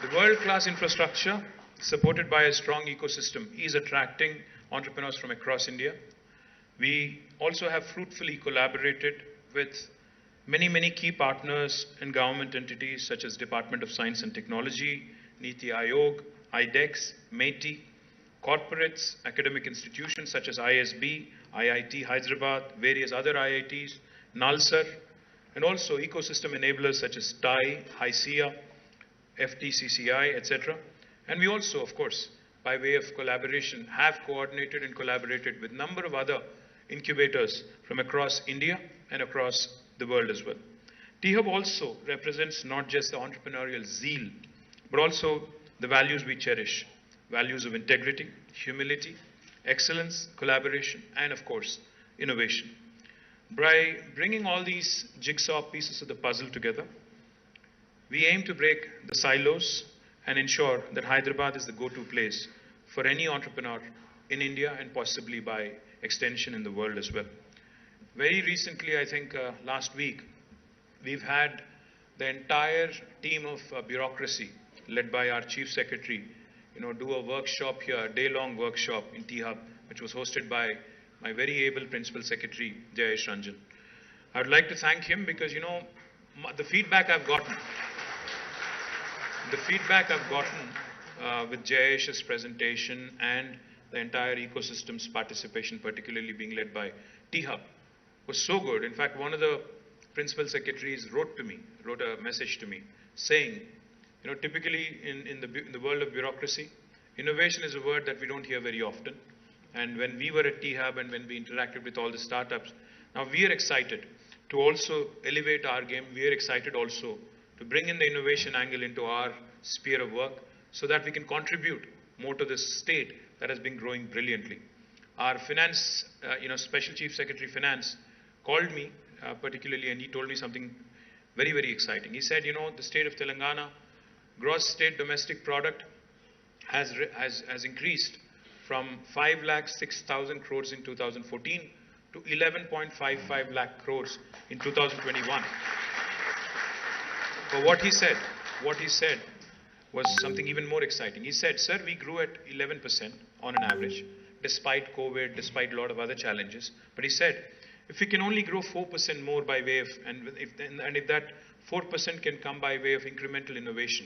The world-class infrastructure, supported by a strong ecosystem, is attracting entrepreneurs from across India. We also have fruitfully collaborated with many key partners and government entities such as Department of Science and Technology, Niti Aayog, IDEX, MeitY, corporates, academic institutions such as ISB, IIT Hyderabad, various other IITs, NALSAR, and also ecosystem enablers such as TAI, HICIA, FTCCI, etc. And we also, of course, by way of collaboration, have coordinated and collaborated with a number of other incubators from across India and across the world as well. T-Hub also represents not just the entrepreneurial zeal, but also the values we cherish, values of integrity, humility, excellence, collaboration, and of course, innovation. By bringing all these jigsaw pieces of the puzzle together, we aim to break the silos and ensure that Hyderabad is the go-to place for any entrepreneur in India and possibly by extension in the world as well. Very recently, I think last week, we've had the entire team of bureaucracy led by our Chief Secretary, do a workshop here, a day-long workshop in T-Hub, which was hosted by my very able Principal Secretary, Jayesh Ranjan. I would like to thank him because, the feedback I've gotten with Jayesh's presentation and the entire ecosystem's participation, particularly being led by T-Hub, was so good. In fact, one of the principal secretaries wrote a message to me saying, typically in the world of bureaucracy, innovation is a word that we don't hear very often. And when we were at T-Hub and when we interacted with all the startups, now we are excited to also elevate our game. We are excited also to bring in the innovation angle into our sphere of work so that we can contribute more to this state that has been growing brilliantly. Our finance, Special Chief Secretary Finance called me particularly, and he told me something very exciting. He said, the state of Telangana gross state domestic product has increased from 5,06,000 crores in 2014 to 11.55 lakh crores in 2021. But what he said was something even more exciting. He said, sir, we grew at 11% on an average, despite COVID, despite a lot of other challenges. But he said, if we can only grow 4% more by way of, and if that 4% can come by way of incremental innovation,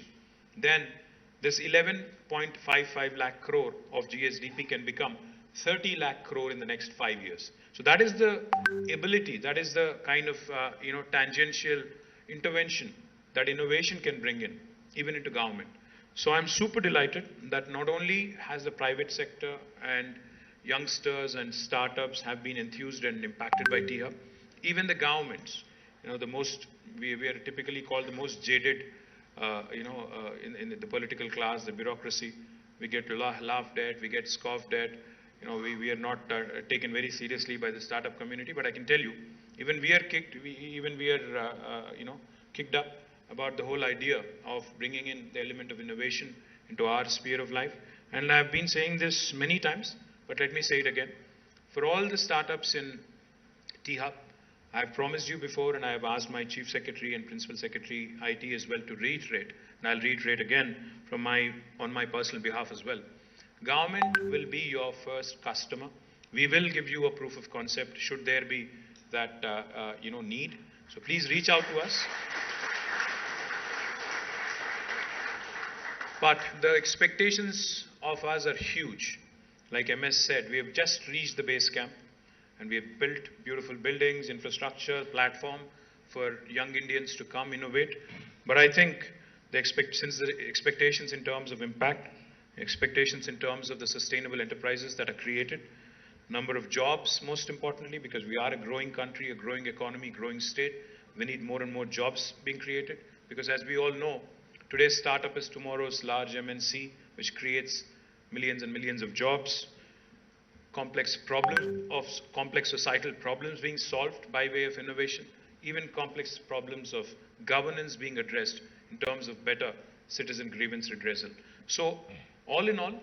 then this 11.55 lakh crore of GSDP can become 30 lakh crore in the next 5 years. So that is the ability, that is the kind of, tangential intervention that innovation can bring in, even into government. So I'm super delighted that not only has the private sector and youngsters and startups have been enthused and impacted by T-Hub, even the governments, we are typically called the most jaded, in the political class, the bureaucracy. We get laughed at, we get scoffed at, we are not taken very seriously by the startup community, but I can tell you, even we are kicked up about the whole idea of bringing in the element of innovation into our sphere of life. And I've been saying this many times, but let me say it again. For all the startups in T-Hub, I've promised you before, and I have asked my Chief Secretary and Principal Secretary IT as well to reiterate, and I'll reiterate again on my personal behalf as well. Government will be your first customer. We will give you a proof of concept should there be that need. So please reach out to us. But the expectations of us are huge. Like MS said, we have just reached the base camp and we have built beautiful buildings, infrastructure, platform for young Indians to come innovate. But I think since the expectations in terms of impact, expectations in terms of the sustainable enterprises that are created, number of jobs, most importantly, because we are a growing country, a growing economy, growing state, we need more and more jobs being created. Because as we all know, today's startup is tomorrow's large MNC, which creates millions and millions of jobs. Complex societal problems being solved by way of innovation, even complex problems of governance being addressed in terms of better citizen grievance redressal. So, all in all,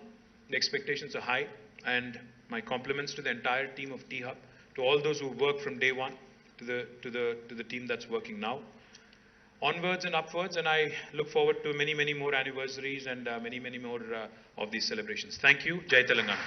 the expectations are high, and my compliments to the entire team of T-Hub, to all those who work from day one, to the team that's working now. onwards and upwards, and I look forward to many, many more anniversaries and many, many more of these celebrations. Thank you. Jai Telangana.